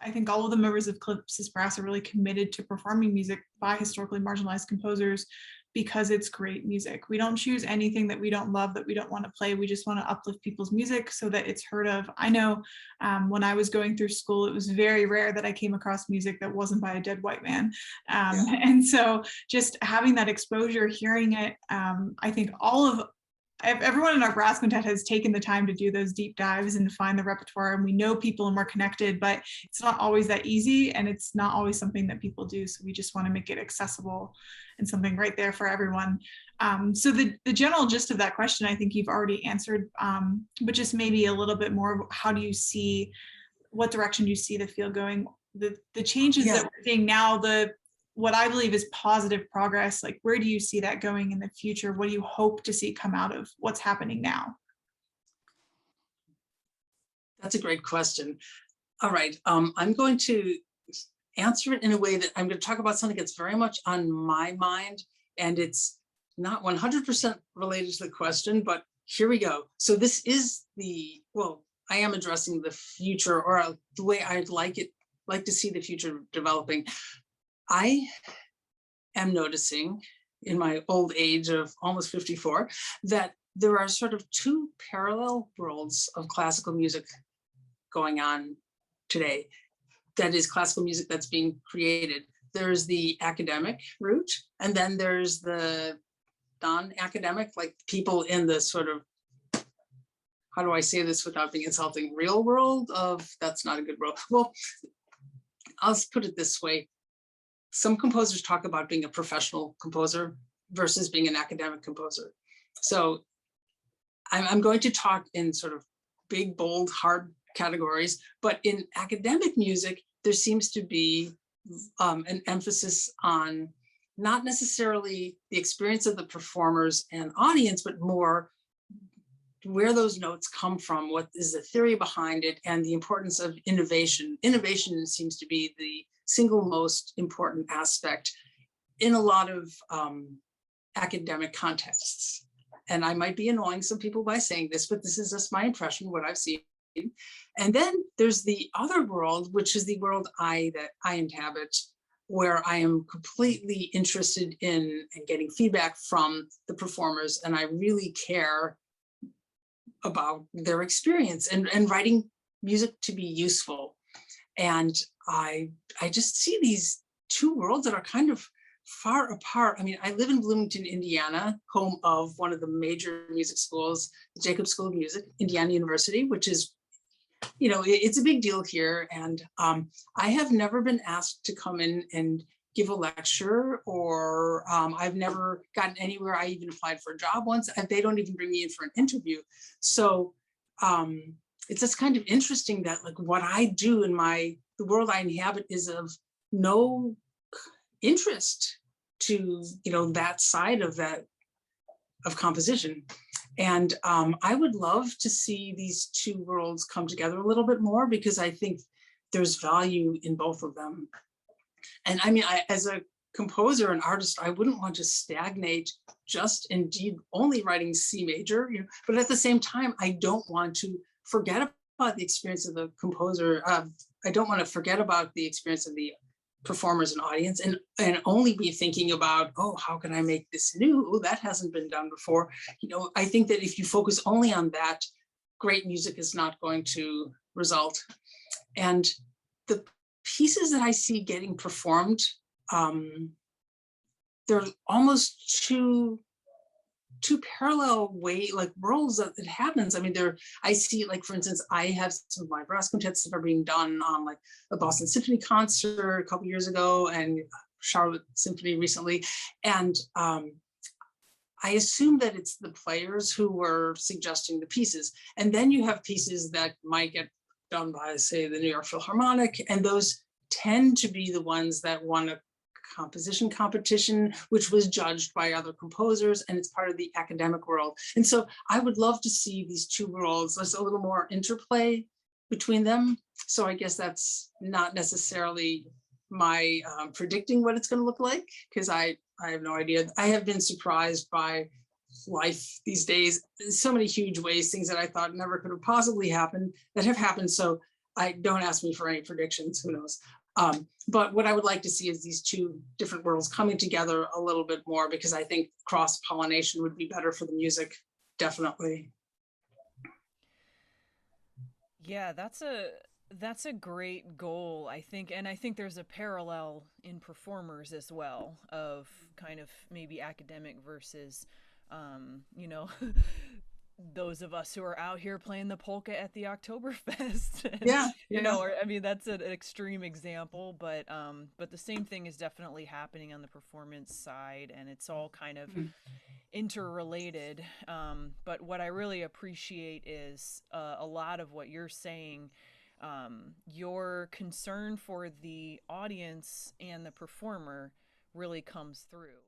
I think all of the members of Calypsus Brass are really committed to performing music by historically marginalized composers because it's great music. We don't choose anything that we don't love, that we don't want to play. We just want to uplift people's music so that it's heard of. I know when I was going through school, it was very rare that I came across music that wasn't by a dead white man. And so just having that exposure, hearing it, I think everyone in our brass quintet has taken the time to do those deep dives and to find the repertoire, and we know people and we're connected, but it's not always that easy, and it's not always something that people do. So we just want to make it accessible and something right there for everyone. So the general gist of that question, I think you've already answered, but just maybe a little bit more, how do you see, what direction do you see the field going? The changes that we're seeing now, what I believe is positive progress, like where do you see that going in the future? What do you hope to see come out of what's happening now? That's a great question. All right, I'm going to answer it in a way that I'm going to talk about something that's very much on my mind, and it's not 100% related to the question, but here we go. So this is I am addressing the future, or the way I'd like to see the future developing. I am noticing in my old age of almost 54 that there are sort of two parallel worlds of classical music going on today. That is classical music that's being created. There's the academic route, and then there's the non-academic, like people in the sort of, how do I say this without being insulting, real world of, that's not a good world. Well, I'll put it this way. Some composers talk about being a professional composer versus being an academic composer. So I'm going to talk in sort of big, bold, hard categories, but in academic music, there seems to be an emphasis on not necessarily the experience of the performers and audience, but more where those notes come from, what is the theory behind it, and the importance of innovation. Innovation seems to be the single most important aspect in a lot of academic contexts. And I might be annoying some people by saying this, but this is just my impression, what I've seen. And then there's the other world, which is the world that I inhabit, where I am completely interested in getting feedback from the performers, and I really care about their experience and writing music to be useful. And I just see these two worlds that are kind of far apart. I mean, I live in Bloomington, Indiana, home of one of the major music schools, the Jacobs School of Music, Indiana University, which is, you know, it's a big deal here. And I have never been asked to come in and give a lecture, or I've never gotten anywhere. I even applied for a job once, and they don't even bring me in for an interview. So it's just kind of interesting that, like, what I do in the world I inhabit is of no interest to, you know, that side of composition. And I would love to see these two worlds come together a little bit more, because I think there's value in both of them. And I mean, as a composer and artist, I wouldn't want to stagnate just indeed only writing C major, you know, but at the same time, I don't want to forget about the experience of the composer. I don't want to forget about the experience of the performers and audience, and only be thinking about, oh, how can I make this new? Oh, that hasn't been done before. You know, I think that if you focus only on that, great music is not going to result. And the pieces that I see getting performed, they're almost two parallel worlds that it happens. I mean, I see, like, for instance, I have some of my brass quintets that are being done on, like, a Boston Symphony concert a couple years ago, and Charlotte Symphony recently. And I assume that it's the players who were suggesting the pieces. And then you have pieces that might get done by, say, the New York Philharmonic, and those tend to be the ones that won a composition competition, which was judged by other composers, and it's part of the academic world. And so I would love to see these two worlds. There's a little more interplay between them. So I guess that's not necessarily my predicting what it's going to look like, because I have no idea. I have been surprised by life these days in so many huge ways, things that I thought never could have possibly happened that have happened. So I don't ask me for any predictions, who knows. But what I would like to see is these two different worlds coming together a little bit more, because I think cross pollination would be better for the music, definitely. Yeah, that's a great goal, I think, and I think there's a parallel in performers as well of kind of maybe academic versus, you know, those of us who are out here playing the polka at the Oktoberfest. And, Yeah, you yeah. know, or I mean that's an extreme example, but the same thing is definitely happening on the performance side, and it's all kind of Mhm. interrelated. But what I really appreciate is a lot of what you're saying. Your concern for the audience and the performer really comes through.